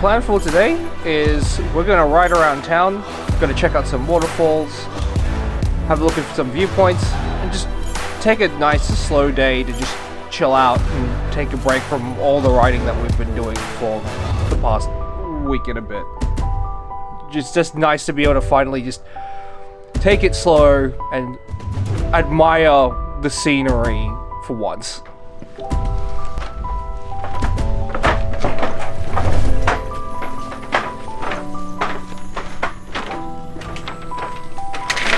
plan for today is we're going to ride around town, going to check out some waterfalls, have a look at some viewpoints, and just take a nice slow day to just chill out and take a break from all the riding that we've been doing for the past week and a bit. Just nice to be able to finally just take it slow and admire the scenery for once.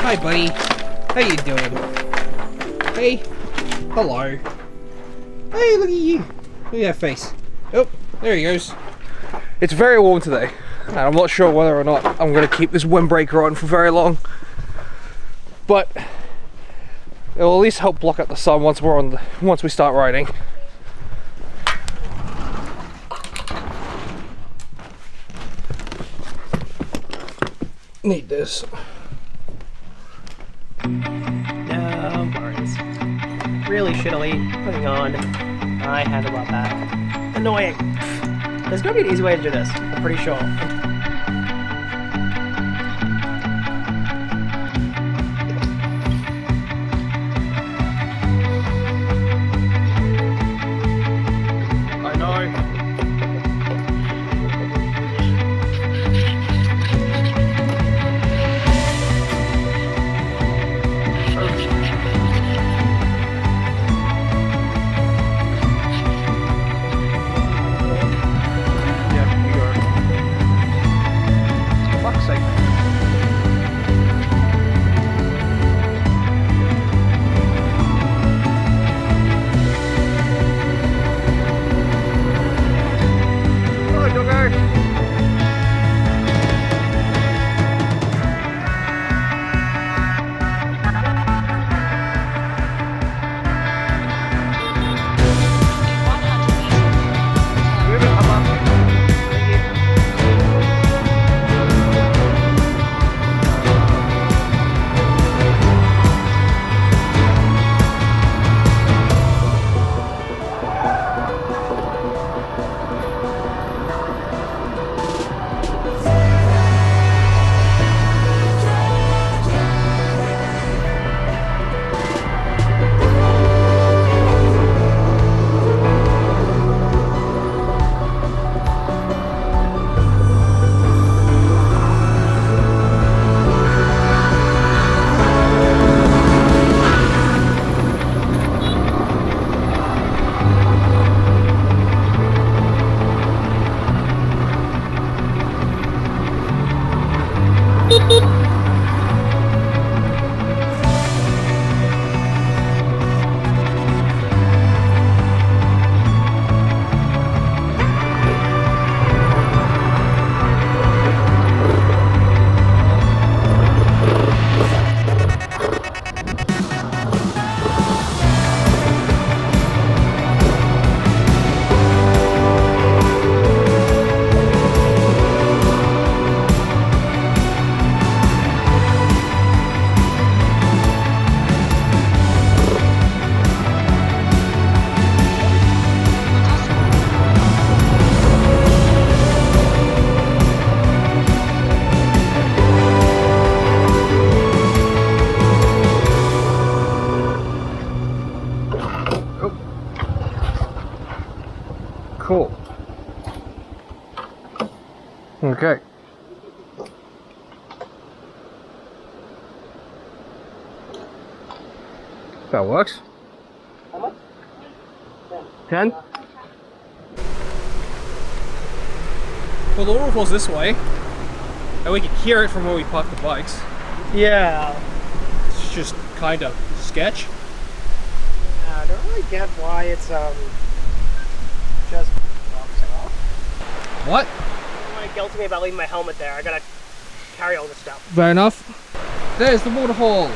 Hi buddy, how you doing? Hey, hello. Hey, look at you. Look at that face. Oh, there he goes. It's very warm today, and I'm not sure whether or not I'm going to keep this windbreaker on for very long. But it'll at least help block out the sun once we start riding. Need this. No worries. Really shittily putting on. I handle about that. Annoying. There's gotta be an easy way to do this, I'm pretty sure. I know. Cool. Okay. That works. How much? 10? Well, the waterfall's this way, and we can hear it from where we park the bikes. Yeah. It's just kind of sketch. I don't really get why it's just boxing off. What? You want to guilt me about leaving my helmet there. I gotta carry all this stuff. Fair enough. There's the waterfall.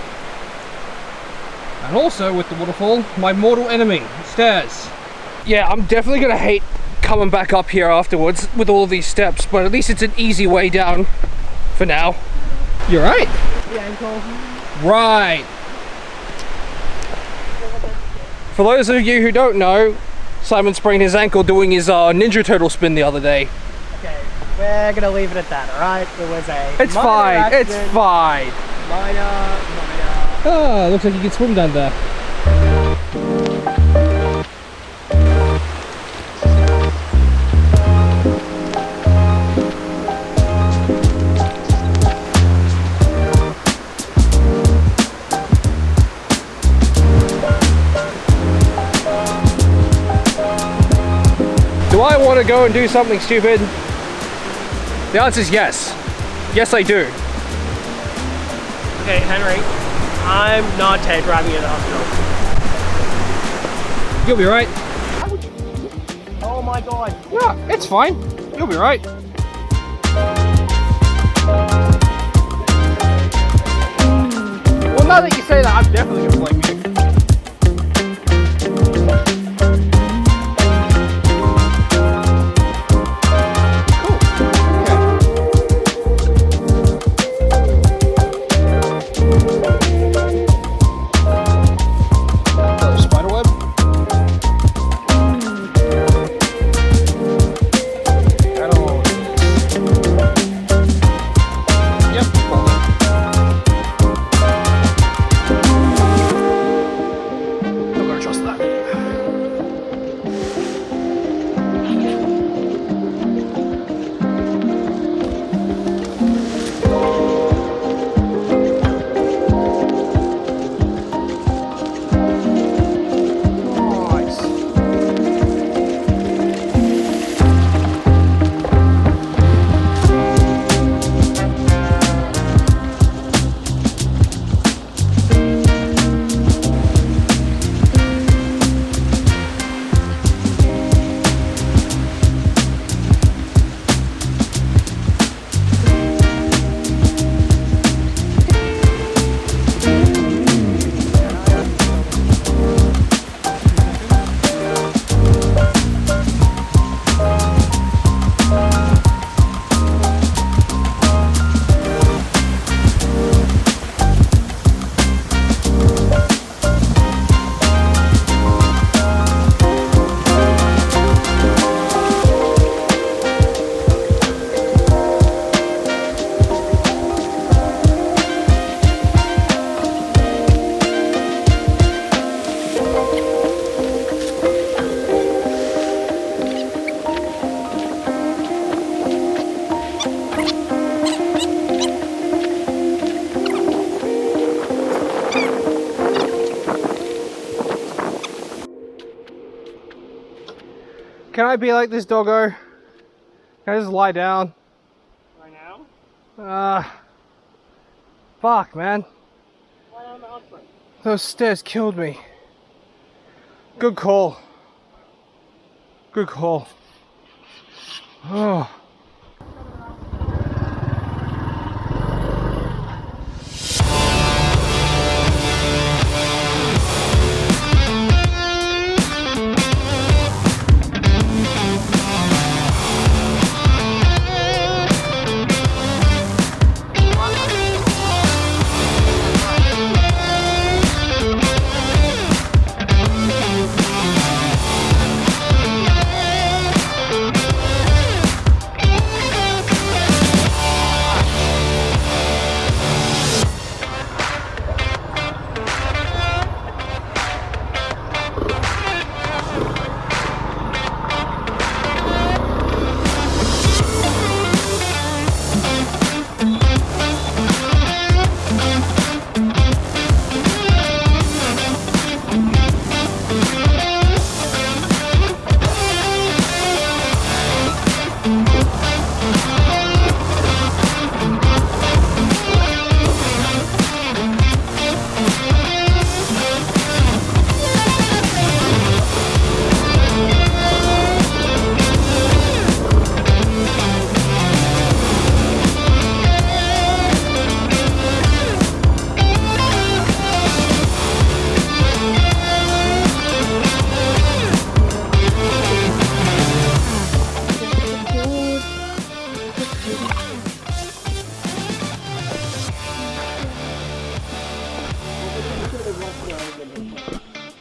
And also with the waterfall, my mortal enemy, stairs. Yeah, I'm definitely gonna hate coming back up here afterwards with all these steps, but at least it's an easy way down for now. You're right. The ankle. Right. For those of you who don't know, Simon sprained his ankle doing his Ninja Turtle spin the other day. Okay. We're gonna leave it at that, alright? It was a It's minor fine. It's accident. fine. Minor. Oh, looks like you can swim down there. Do I want to go and do something stupid? The answer is yes. Yes, I do. Okay, Henry, I'm not driving you to the hospital. You'll be right. Oh my god. Yeah, it's fine. You'll be right. Well, now that you say that, I'm definitely gonna blame you. Can I be like this doggo? Can I just lie down? Right now? Fuck, man. Lie on the outfront. Those stairs killed me. Good call. Good call. Oh.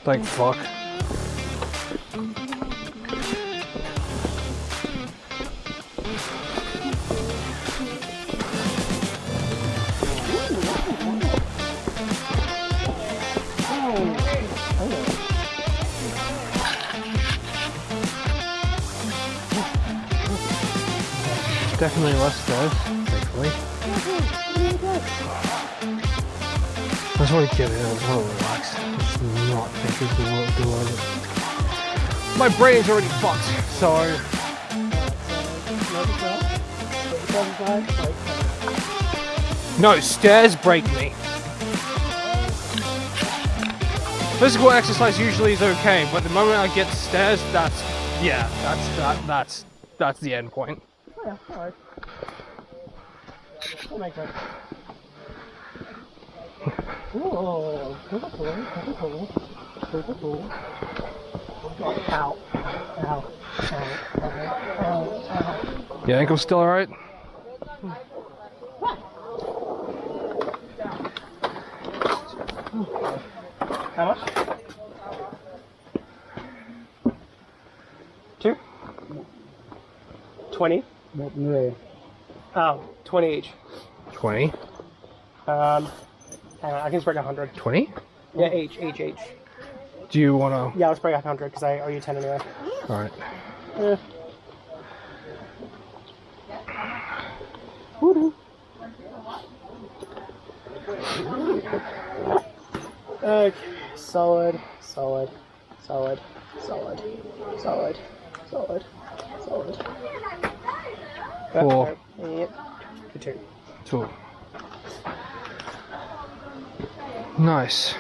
Thank fuck. Definitely less stairs, thankfully. I just want to get in, I just want to relax. Just not think of the world of it. My brain's already fucked, so... No, stairs break me. Physical exercise usually is okay, but the moment I get stairs, that's the end point. Yeah, alright. That makes sense. Ooh, cool. Ow. Ow. Ow. Your ankle's still alright? How much? 2? 20? Oh, 20 each. 20? I can break 100. 20? Yeah, each. Do you wanna... Yeah, let's break 100 because I owe you 10 anyway. Alright. Yeah. Woo-hoo. Okay, solid. Four. Yep. 2. 2. Nice.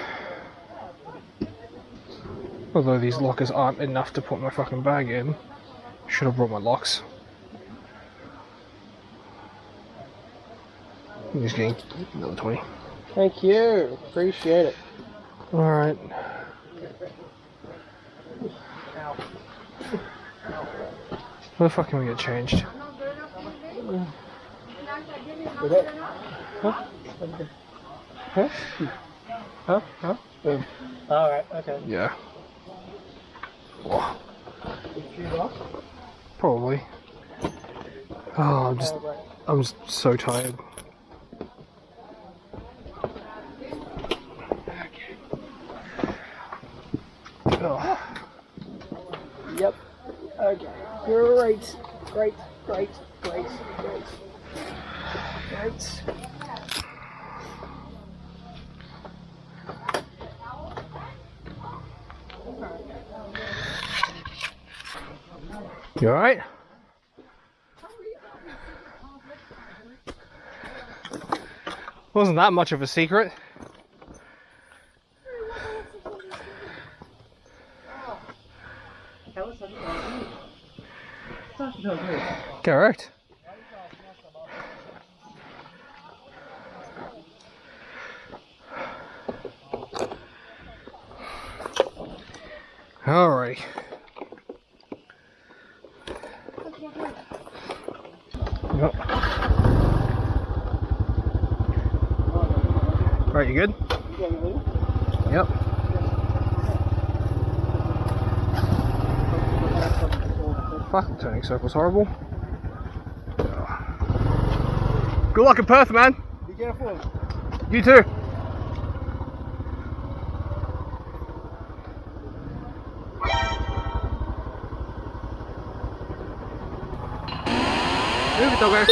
Although these lockers aren't enough to put my fucking bag in. Should have brought my locks. I'm just getting another 20. Thank you. Appreciate it. Alright. Where the fuck can we get changed? Huh? Alright, okay. Yeah. Whoa. Probably. Oh, I'm just so tired. Oh. Yep. Okay. Great. You alright? Wasn't that much of a secret. Correct. Alrighty. Yep. Alright, you good? Yep. Fuck, turning circle's horrible. Good luck in Perth, man. Be careful. You too. Move it, doggo.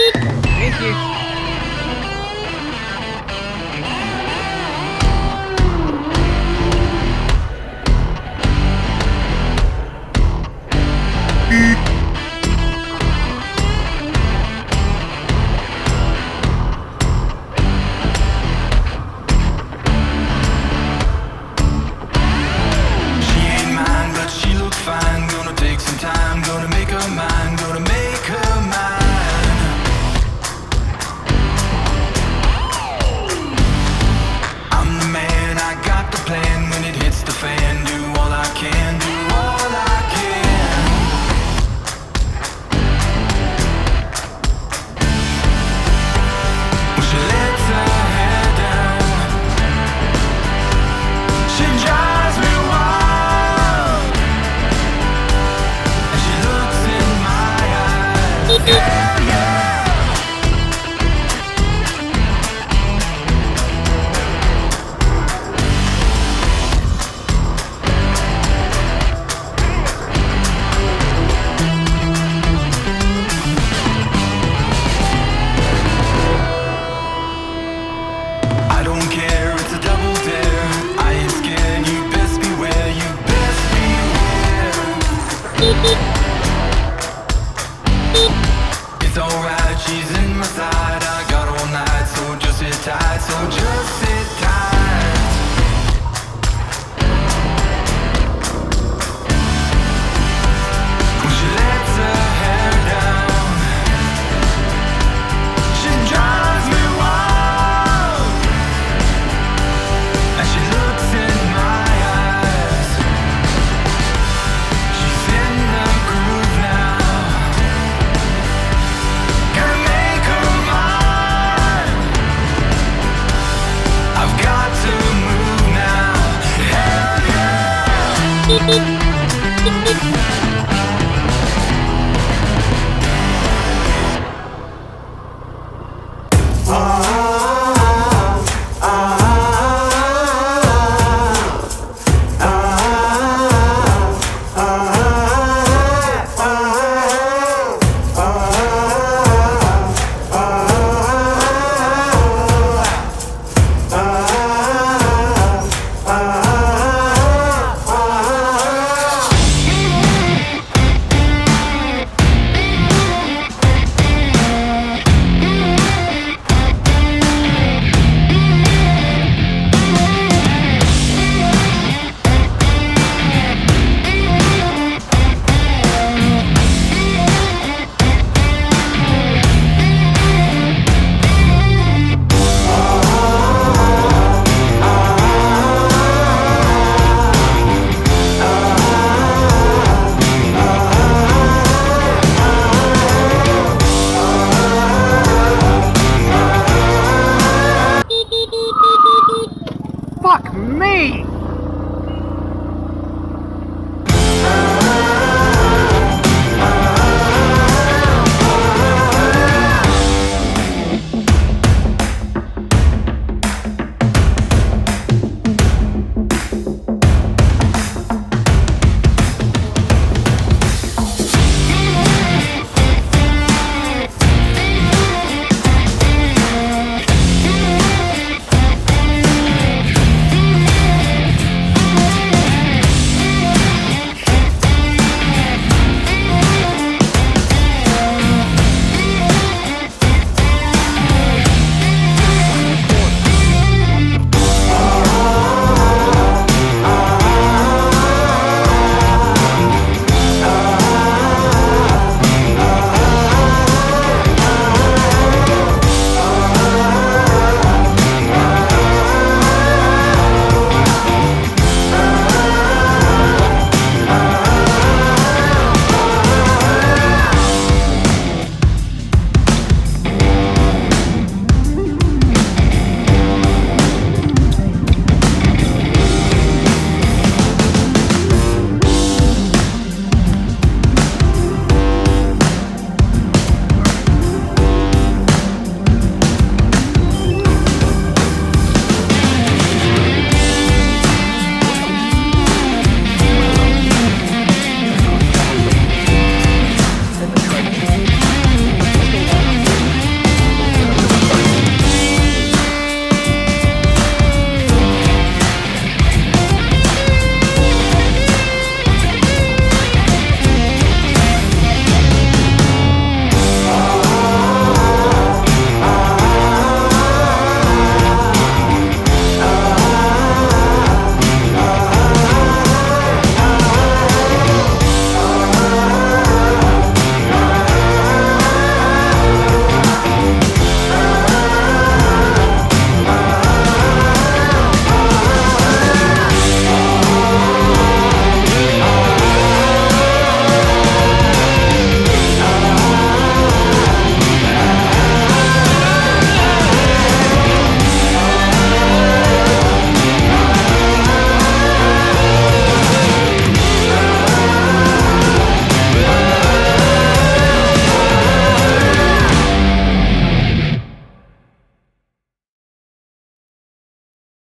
Thank you. She's in my thoughts.